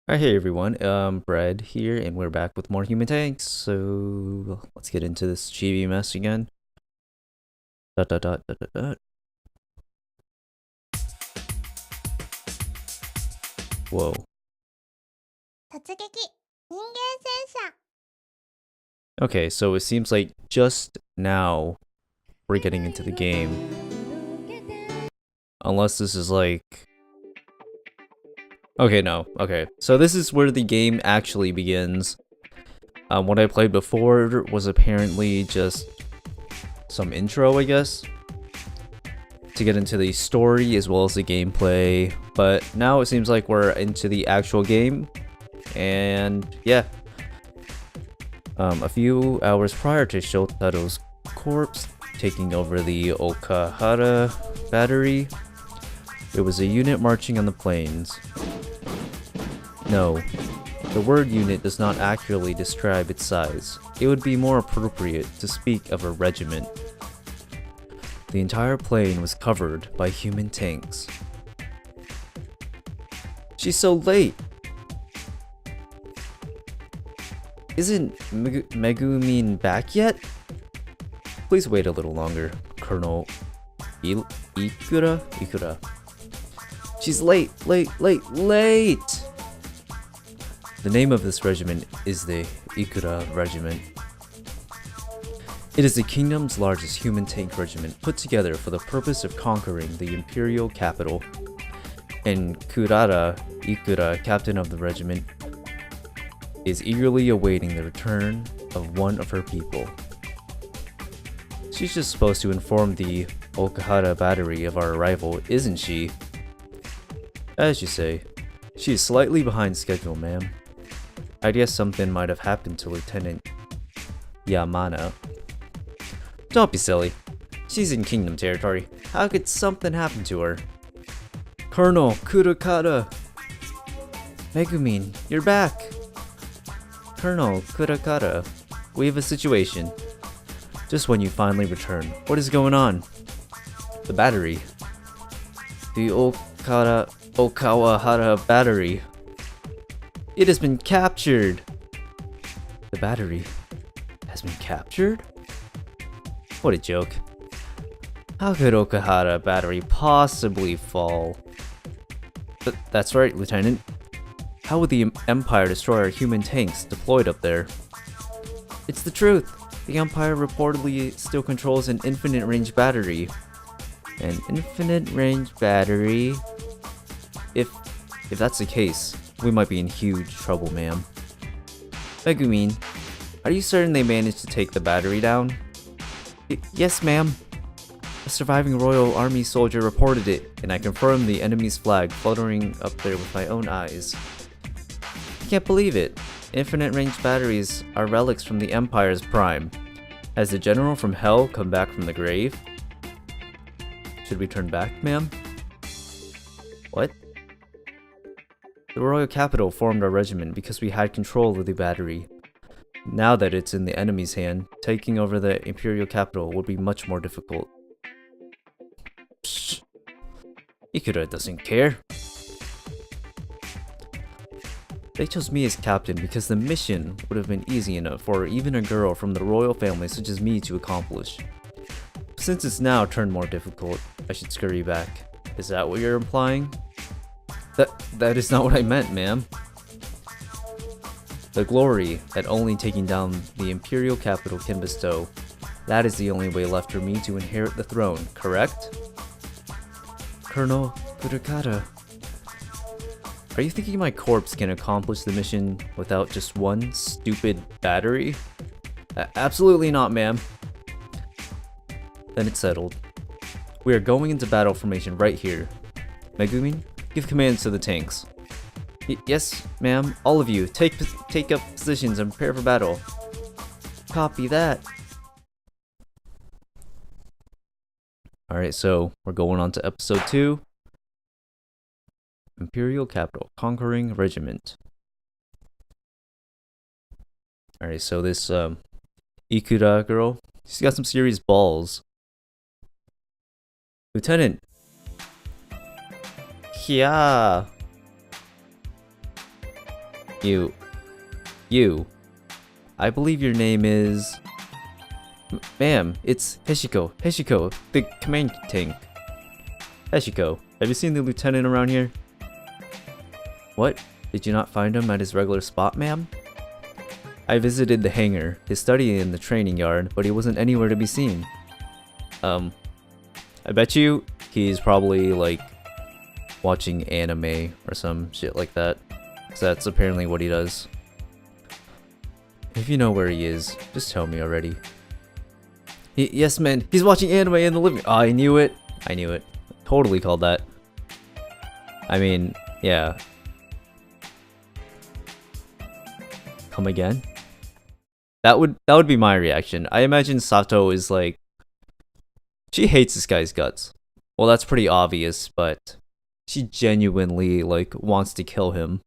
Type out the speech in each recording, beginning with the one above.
Alright, hey everyone, Brad here, and we're back with more human tanks, so let's get into this chibi mess again. Dot dot dot dot dot dot. Whoa. 突撃人間戦車 Okay, so it seems like just now we're getting into the game. Unless this is like... Okay, no. Okay, so this is where the game actually begins. What I played before was apparently just some intro, I guess, to get into the story as well as the gameplay, but now it seems like we're into the actual game, and yeah. A few hours prior to Shotaro's corpse taking over the Okahara battery, there was a unit marching on the plains. No, the word unit does not accurately describe its size. It would be more appropriate to speak of a regiment. The entire plain was covered by human tanks. She's so late! Isn't Megumin back yet? Please wait a little longer, Colonel Ikura? She's late! The name of this regiment is the Ikura Regiment. It is the kingdom's largest human tank regiment put together for the purpose of conquering the imperial capital. And Kurara Ikura, captain of the regiment, is eagerly awaiting the return of one of her people. She's just supposed to inform the Okahara battery of our arrival, isn't she? As you say, she is slightly behind schedule, ma'am. I guess something might have happened to Lieutenant Yamana. Don't be silly. She's in kingdom territory. How could something happen to her? Colonel Kurakata! Megumin, you're back! Colonel Kurakata, we have a situation. Just when you finally return, what is going on? The battery. The Okawahara battery. It has been captured! The battery has been captured? What a joke. How could Okahara battery possibly fall? That's right, Lieutenant. How would the Empire destroy our human tanks deployed up there? It's the truth! The Empire reportedly still controls an infinite range battery. An infinite range battery? If that's the case, we might be in huge trouble, ma'am. Megumin, are you certain they managed to take the battery down? Yes, ma'am. A surviving Royal Army soldier reported it, and I confirmed the enemy's flag fluttering up there with my own eyes. I can't believe it. Infinite range batteries are relics from the Empire's prime. Has the general from hell come back from the grave? Should we turn back, ma'am? What? The royal capital formed our regiment because we had control of the battery. Now that it's in the enemy's hand, taking over the imperial capital would be much more difficult. Psh. Ikura doesn't care. They chose me as captain because the mission would have been easy enough for even a girl from the royal family such as me to accomplish. Since it's now turned more difficult, I should scurry back. Is that what you're implying? That is not what I meant, ma'am. The glory that only taking down the imperial capital can bestow, that is the only way left for me to inherit the throne, correct? Colonel Kurakata, are you thinking my corpse can accomplish the mission without just one stupid battery? Absolutely not, ma'am. Then it's settled. We are going into battle formation right here. Megumin, give commands to the tanks. Yes, ma'am. All of you, take up positions and prepare for battle. Copy that. Alright, so we're going on to episode 2. Imperial Capital, Conquering Regiment. Alright, so this Ikura girl, she's got some serious balls. Lieutenant! Yeah! You. I believe your name is... Ma'am, it's Heshiko. Heshiko, the command tank. Heshiko, have you seen the lieutenant around here? What? Did you not find him at his regular spot, ma'am? I visited the hangar, his study in the training yard, but he wasn't anywhere to be seen. I bet you he's probably, like, watching anime or some shit like that. 'Cause that's apparently what he does. If you know where he is, just tell me already. Yes, man, he's watching anime in the living. Oh, I knew it. I knew it. Totally called that. I mean, yeah. Come again? That would be my reaction. I imagine Sato is like, she hates this guy's guts. Well, that's pretty obvious, but she genuinely like wants to kill him.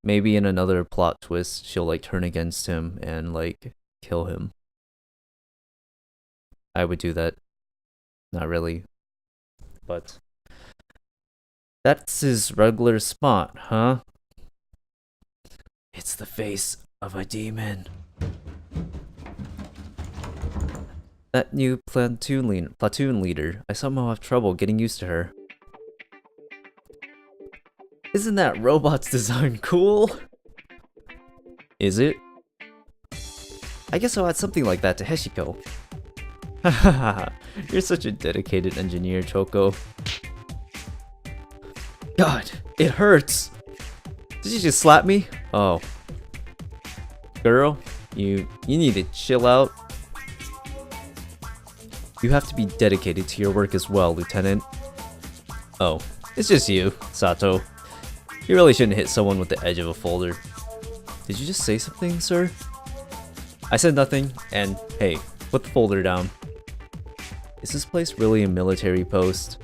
Maybe in another plot twist, she'll like turn against him and like kill him. I would do that. Not really. But that's his regular spot, huh? It's the face of a demon. That new platoon leader. I somehow have trouble getting used to her. Isn't that robot's design cool? Is it? I guess I'll add something like that to Heshiko. Hahaha, you're such a dedicated engineer, Choco. God, it hurts! Did you just slap me? Oh. Girl, you need to chill out. You have to be dedicated to your work as well, Lieutenant. Oh, it's just you, Sato. You really shouldn't hit someone with the edge of a folder. Did you just say something, sir? I said nothing, and hey, put the folder down. Is this place really a military post?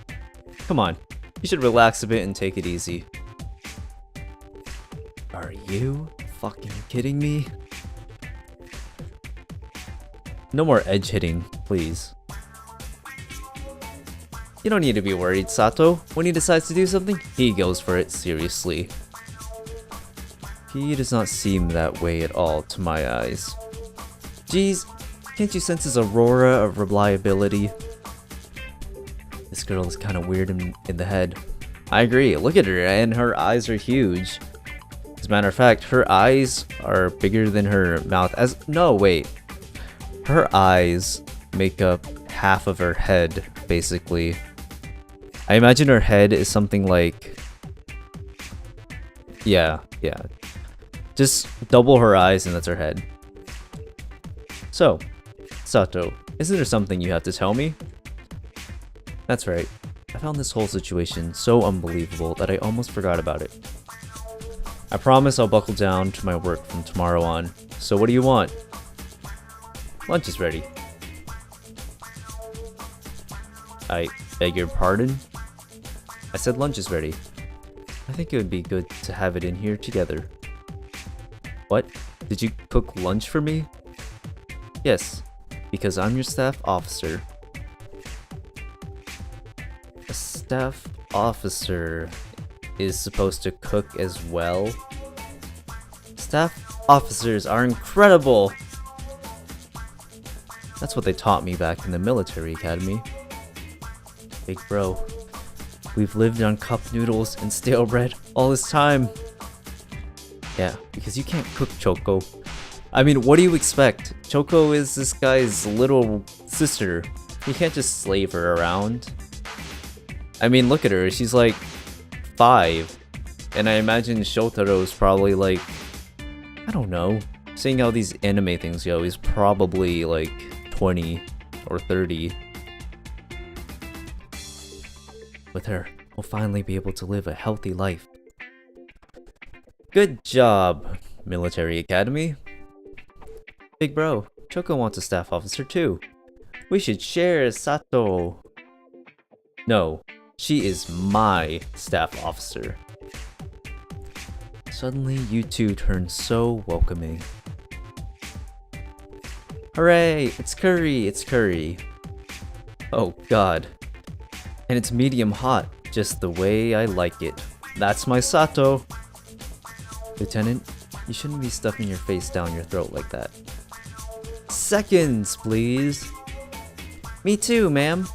Come on, you should relax a bit and take it easy. Are you fucking kidding me? No more edge hitting, please. You don't need to be worried, Sato. When he decides to do something, he goes for it seriously. He does not seem that way at all to my eyes. Geez, can't you sense his aurora of reliability? This girl is kind of weird in the head. I agree, look at her, and her eyes are huge. As a matter of fact, her eyes are bigger than her mouth. No, wait. Her eyes make up half of her head, basically. I imagine her head is something like... Yeah. Just double her eyes and that's her head. So, Sato, isn't there something you have to tell me? That's right. I found this whole situation so unbelievable that I almost forgot about it. I promise I'll buckle down to my work from tomorrow on. So what do you want? Lunch is ready. I beg your pardon? I said lunch is ready. I think it would be good to have it in here together. What? Did you cook lunch for me? Yes, because I'm your staff officer. A staff officer is supposed to cook as well? Staff officers are incredible! That's what they taught me back in the military academy. Big bro, we've lived on cup noodles and stale bread all this time. Yeah, because you can't cook, Choco. I mean, what do you expect? Choco is this guy's little sister. You can't just slave her around. I mean, look at her. She's like 5. And I imagine Shotaro's probably like, I don't know. Seeing how these anime things go, he's probably like 20 or 30. With her, we'll finally be able to live a healthy life. Good job, Military Academy. Big bro, Choco wants a staff officer too. We should share Sato. No, she is my staff officer. Suddenly, you two turn so welcoming. Hooray! It's curry! It's curry! Oh god. And it's medium hot, just the way I like it. That's my Sato! Lieutenant, You shouldn't be stuffing your face down your throat like that. Seconds, please. Me too, ma'am.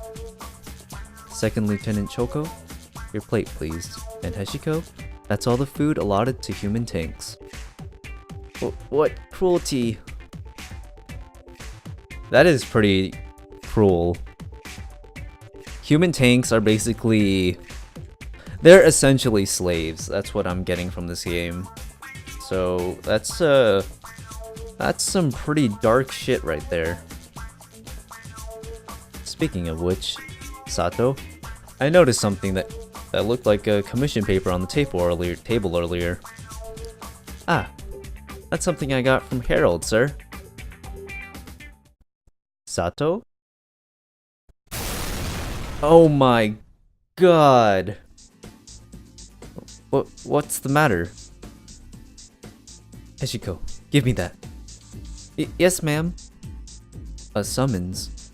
Second Lieutenant Choco, your plate, please. And Heshiko, that's all the food allotted to human tanks. What cruelty? That is pretty cruel. Human tanks are basically... they're essentially slaves. That's what I'm getting from this game. So that's some pretty dark shit right there. Speaking of which, Sato, I noticed something that looked like a commission paper on the table earlier. Ah, that's something I got from Harold, sir. Sato? Oh my god. What's the matter? Heshiko, give me that. Yes, ma'am. A summons.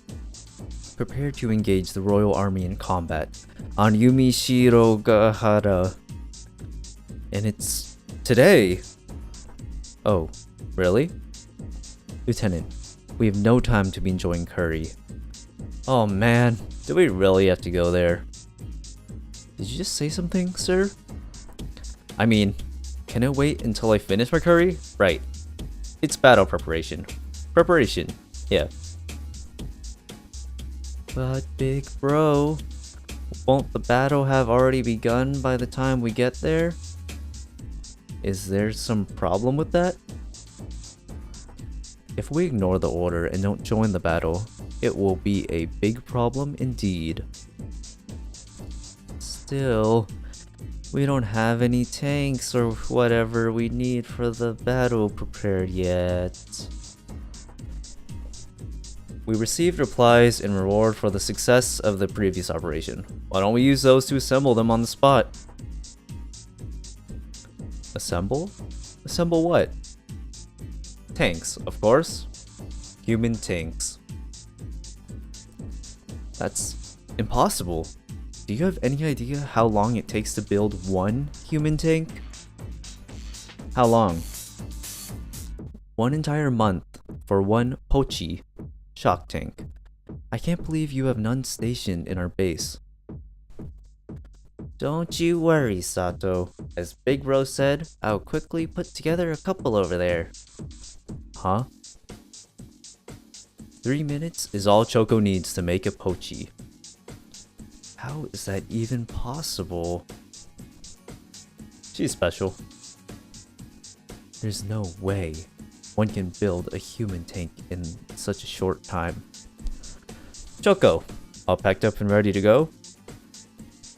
Prepare to engage the Royal Army in combat on Yumishirogahara. And it's today. Oh, really? Lieutenant, we have no time to be enjoying curry. Oh man, do we really have to go there? Did you just say something, sir? I mean, can it wait until I finish my curry? Right. It's battle preparation. Preparation, yeah. But big bro, won't the battle have already begun by the time we get there? Is there some problem with that? If we ignore the order and don't join the battle, it will be a big problem indeed. Still, we don't have any tanks or whatever we need for the battle prepared yet. We received replies in reward for the success of the previous operation. Why don't we use those to assemble them on the spot? Assemble? Assemble what? Tanks, of course. Human tanks. That's impossible. Do you have any idea how long it takes to build one human tank? How long? 1 entire month for one Pochi shock tank. I can't believe you have none stationed in our base. Don't you worry, Sato. As Big Rose said, I'll quickly put together a couple over there. Huh? 3 minutes is all Choco needs to make a Pochi. How is that even possible? She's special. There's no way one can build a human tank in such a short time. Choco, all packed up and ready to go?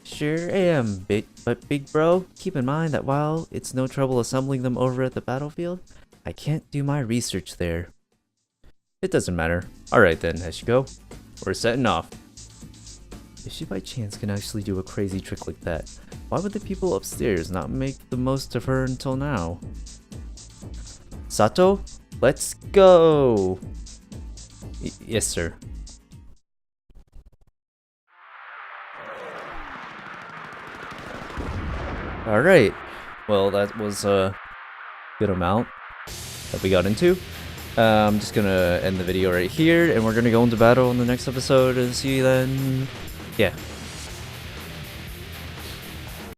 Sure am, but big bro, keep in mind that while it's no trouble assembling them over at the battlefield, I can't do my research there. It doesn't matter. Alright then, Heshiko. We're setting off. If she by chance can actually do a crazy trick like that, why would the people upstairs not make the most of her until now? Sato, let's go! Yes, sir. Alright, well that was a good amount that we got into. I'm just gonna end the video right here, and we're gonna go into battle in the next episode and see you then. Yeah.